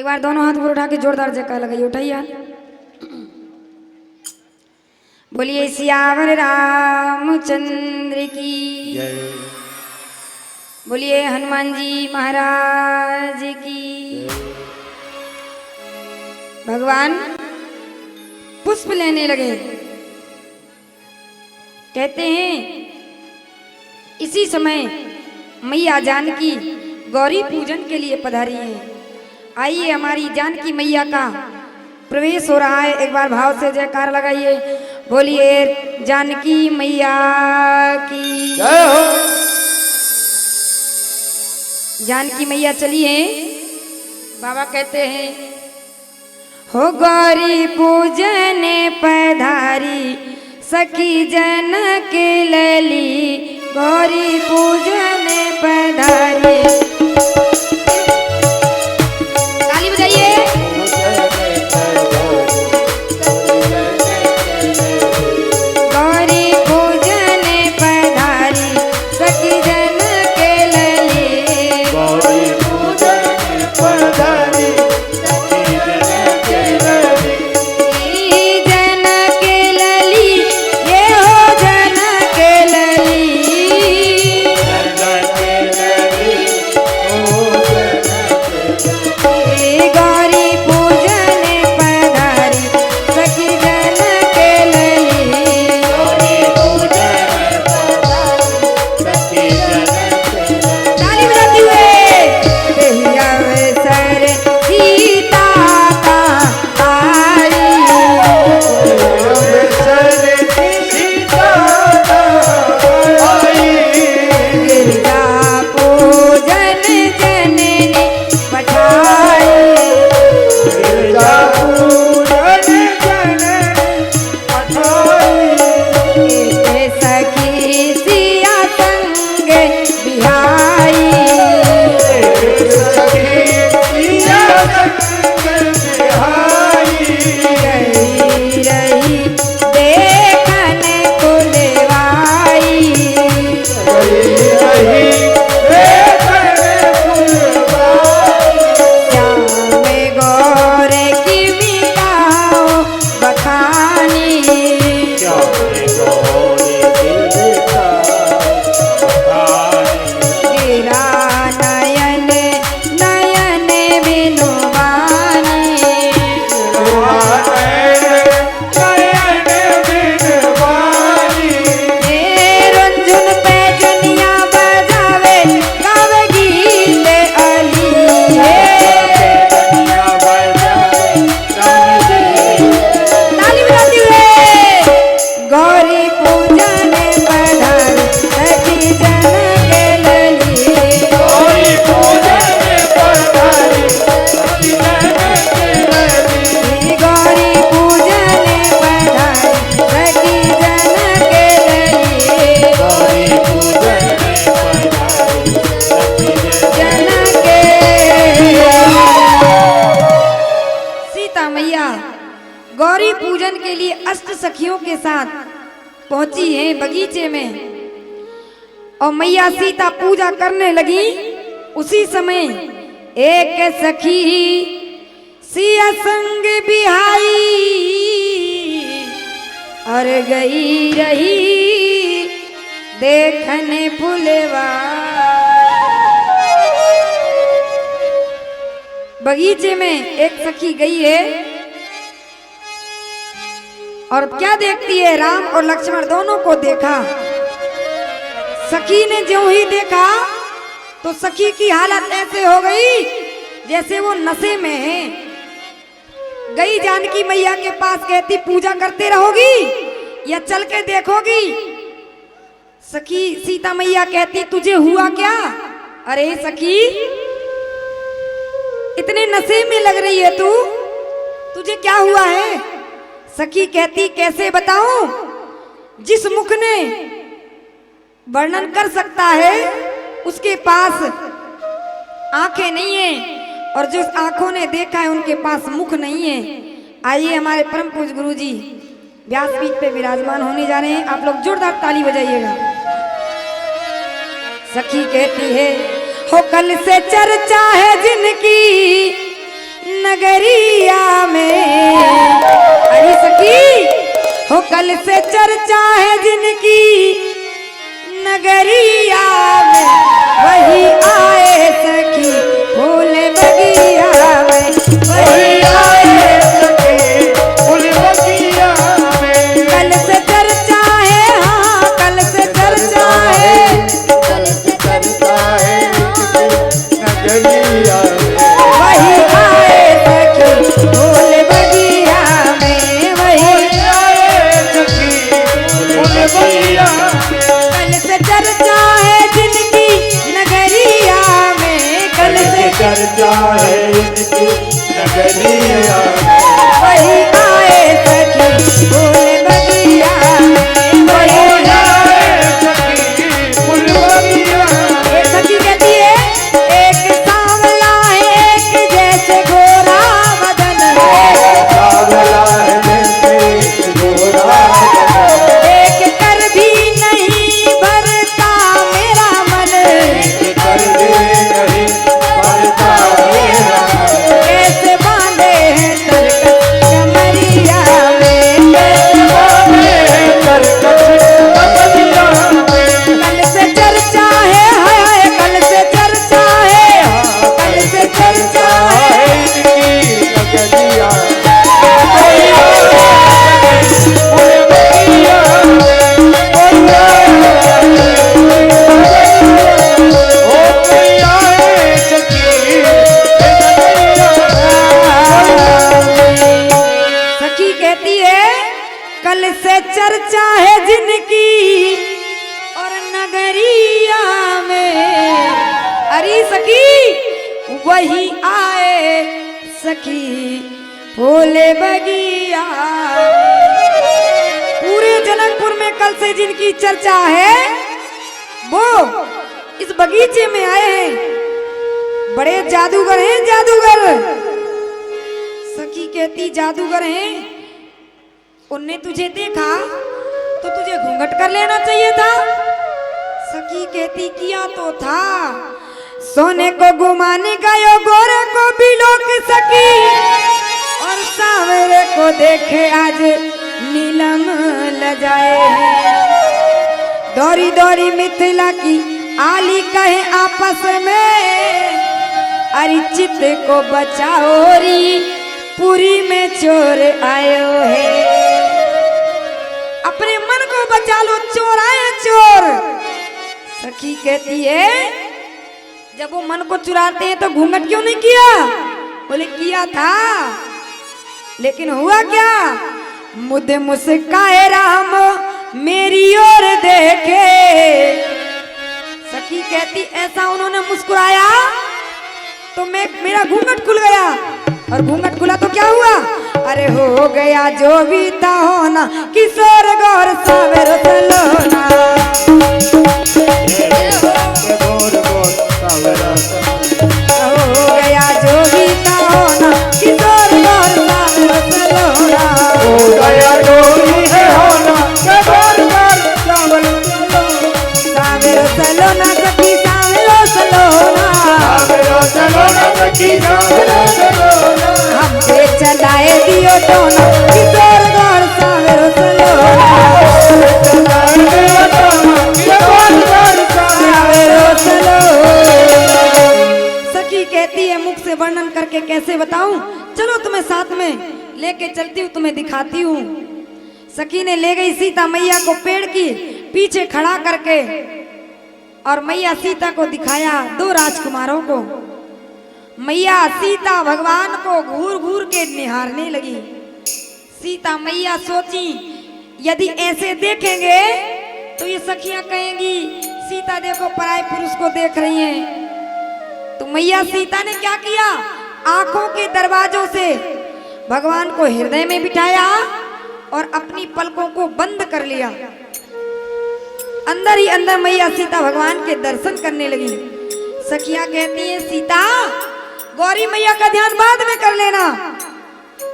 एक बार दोनों हाथ ऊपर उठा के जोरदार जयकार लगाइए, उठाइए। बोलिए सियावर रामचंद्र की जय। बोलिए हनुमान जी महाराज की। भगवान पुष्प लेने लगे। कहते हैं इसी समय मैया जानकी गौरी पूजन के लिए पधारी हैं। आइए हमारी जानकी मैया का प्रवेश हो रहा है, एक बार भाव से जयकार लगाइए। बोलिए जानकी मैया की जय हो। जानकी मैया चली हैं। बाबा कहते हैं हो गौरी पूजन पधारी सखी जन के लली, गौरी पूजन पधारी। ताली बजाइए। गौरी पूजन पधारी सखी जन के लली, गौरी पूजन पधारी सखी जन के लली। जन के लली ये हो जन के लली। जन के लली ओ जन के लली। गौरी पूजन पधारी सखी जन के लली। गौरी पूजन पधारी सखी जन के लली। ताली बजाते हुए देहि अवसर सीता का आई। गिरजा पूजन जननी पठाई। एक सखी सिया संग बिहाई। रही रही देखन कुलवाई। श्याम गौर की मिटाओ बखानी। गिरा नयन नयन बिनुबानी। रंजुन पे जुनिया बजावे गावे गीत अली। ताली बजाते हुए गौरी पूजन पधारी सखी जन के लली। गौरी पूजन पधारी सखी जन के लली। जन के सीता मैया गौरी पूजन के लिए अष्ट सखियों के साथ पहुंची हैं बगीचे में। और मैया सीता पूजा करने लगी। उसी समय एक सखी सिया संग बिहाई और गई रही देखने फुलवा। बगीचे में एक सखी गई है और क्या देखती है, राम और लक्ष्मण दोनों को देखा। सखी ने ज्यों ही देखा तो सखी की हालत ऐसे हो गई जैसे वो नशे में है। गई जानकी मैया के पास, कहती पूजा करते रहोगी या चल के देखोगी। सखी सीता मैया कहती तुझे हुआ क्या? अरे सखी इतने नशे में लग रही है तू, तुझे क्या हुआ है? सखी कहती कैसे बताऊं, जिस मुख ने वर्णन कर सकता है उसके पास आंखें नहीं है, और जिस आंखों ने देखा है उनके पास मुख नहीं है। आइए हमारे परम पूज्य गुरु जी व्यासपीठ पे विराजमान होने जा रहे हैं, आप लोग जोरदार ताली बजाइएगा। सखी कहती है हो कल से चर्चा है जिनकी नगरिया में। अरे सखी हो कल से चर्चा है जिनकी नगरिया में, वही आए सखी फूल बगिया में, वही आए सखी फूल बगिया में। कल से चर्चा है, हाँ कल से चर्चा है, कल से चर्चा है नगरिया में, वही आए सखी फूल बगिया में, वही आए सखी फूल बगिया में। कल से चर्चा है जिनकी नगरिया में, कल से चर्चा है इनकी नगरिया में, वही आए सखी फूल बगिया में, वही आए सखी फूल बगिया में। एक सखी कहती है एक सांवला है एक जैसे गोरा बदन है, सावला है जैसे गोरा बदन, एक कर भी नहीं भरता मेरा मन, कर दे नहीं भरता मेरा मन। कैसे बांधे हैं तरकस कमरिया में, कैसे करकट कमरिया में। कल से चर्चा है, हाय कल से चर्चा है, कल से चर्चा है, इनकी नगरिया फूल बगिया सखी कहती है कल से चर्चा है जिनकी और नगरिया में। अरे सखी वही आए सखी फूले बगिया। पूरे जनकपुर में कल से जिनकी चर्चा है वो इस बगीचे में आए हैं, बड़े जादूगर हैं जादूगर। सखी कहती जादूगर हैं, उनने तुझे देखा तो तुझे घूंघट कर लेना चाहिए था। सखी कहती किया तो था, सोने को घुमाने गयो गोरे को भी लोक सकी, और सांवरे को देखे आज नीलम लजाए हैं। दौरी दौरी मिथिला की आली कहे आपस में, अरे चित को बचाओ री पुरी में चोर आयो है। अपने मन को बचा लो चोर आए चोर। सखी कहती है जब वो मन को चुराते हैं तो घूंघट क्यों नहीं किया? बोले किया था, लेकिन हुआ क्या? मुझे मुस्काए राम मेरी ओर देखे। सखी कहती ऐसा उन्होंने मुस्कुराया तो मेरा घूंघट खुल गया, और घूंघट खुला तो क्या हुआ? अरे हो गया जो भी था होना, किशोर गौर सावेर सलोना। हो गया जो भी था होना, किशोर गौर सावेर सलोना। हो गया जो भी है होना, किशोर गौर सावेर सलोना। सावेर सलोना सखी सावेर सलोना, सावेर सलोना सखी सावेर सलोना। हमसे चलाए दियो टोना, किशोर गौर सावेर सलोना। सखी कहती है मुख से वर्णन करके कैसे बताऊं, चलो तुम्हें साथ में लेके चलती हूँ, तुम्हें दिखाती हूँ। सखी ने ले गई सीता मैया को पेड़ की पीछे खड़ा करके, और मैया सीता को दिखाया दो राजकुमारों को। मैया सीता भगवान को घूर घूर के निहारने लगी। सीता मैया सोची यदि ऐसे देखेंगे तो ये सखियां कहेंगी सीता देखो पराये पुरुष को देख रही हैं। तो मैया सीता ने क्या किया? आंखों के दरवाजों से भगवान को हृदय में बिठाया और अपनी पलकों को बंद कर लिया। अंदर ही अंदर मैया सीता भगवान के दर्शन करने लगी। सखियां कहती हैं सीता गौरी मैया का ध्यान बाद में कर लेना,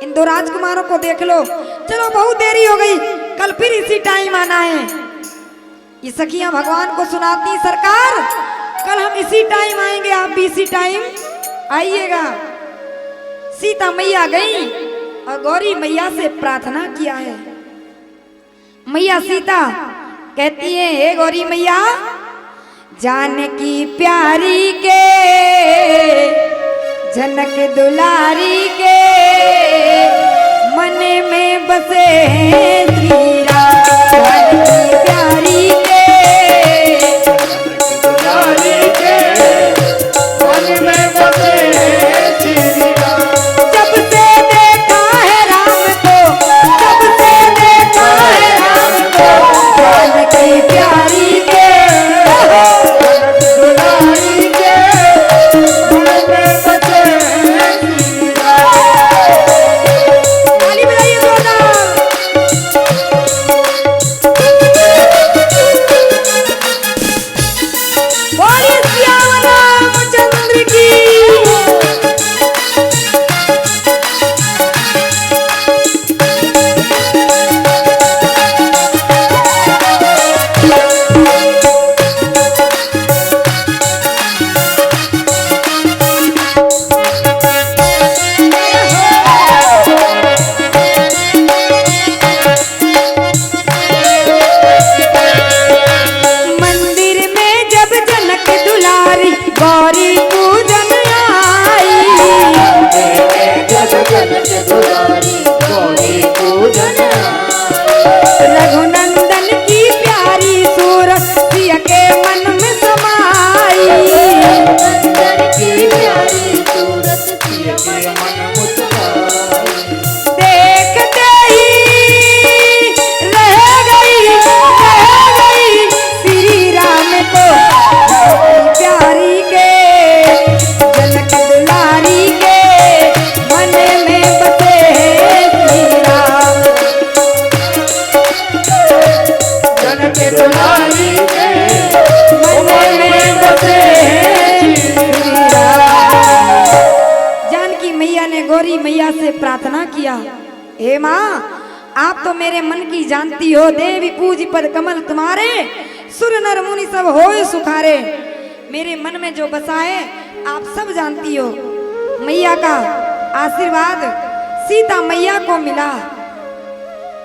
इन दो राजकुमारों को देख लो। चलो बहुत देरी हो गई, कल फिर इसी टाइम आना है। ये सखियां भगवान को सुनाती सरकार कल हम इसी टाइम आएंगे, आप भी इसी टाइम आइएगा। सीता मैया गई और गौरी मैया से प्रार्थना किया है। मैया सीता कहती है, हे गौरी मैया, जानकी प्यारी के जनक दुलारी के मन में बसे हैं श्री राम। जानकी प्यारी के दुलारी के मन में बसे हैं श्री राम। जब से देखा है राम को, जब से देखा है राम को, जानकी प्यारी के दुलारी के मन में बसे हैं श्री राम। ताली बजाइए जोरदार। बोलिए सियावर रामचंद्र की। मंदिर में जब जनक दुलारी गौरी पूजन आई, जब जनक दुलारी गौरी पूजन रघुनंदन की प्यारी सूरत सिया के मन में समाई। नंदन की प्यारी सूरत सिया के मन मुस्काई। देखते ही रह गई श्री राम को, प्यारी के जनक दुलारी के मन में बसे हैं श्री राम। जनक दुलारी के मन में बसे हैं श्री राम। जानकी मैया ने गौरी मैया से प्रार्थना किया, हे माँ, आप तो मेरे मन की जानती हो, देवी पूज पद कमल तुम्हारे, सुर नर मुनि सब होए सुखारे। मेरे मन में जो बसा है आप सब जानती हो। मैया का आशीर्वाद सीता मैया को मिला।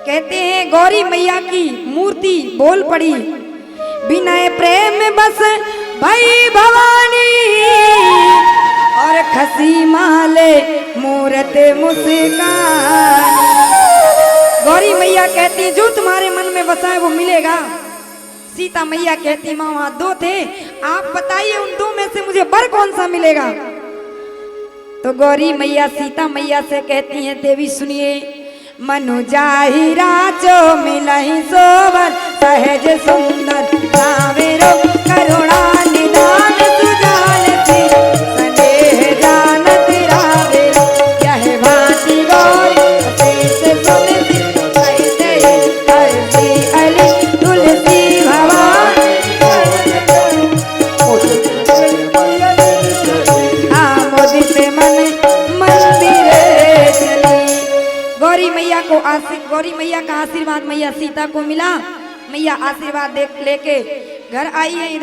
कहते हैं गौरी मैया की मूर्ति बोल पड़ी, विनय प्रेम बस भई भवानी और खसी माले मूरत मुस्कान। गौरी मैया कहती, जो तुम्हारे मन में बसा है वो मिलेगा। सीता मैया कहती, माँ वहां दो थे, आप बताइए उन दो में से मुझे बर कौन सा मिलेगा। तो गौरी मैया सीता मैया से कहती हैं, देवी सुनिए, मनु जाहि राजो मिलहि सोवर, सहज सुंदर सावेरो करुणा निदान सुजान थी, स्नेह जानत रावे यह भांति गौरी अतीत सुनती, कैसे करती अली तुलसी भवानी आमोदित मन मंदिर चली। गौरी मैया का आशीर्वाद मैया सीता को मिला। मैया आशीर्वाद लेके घर आई है।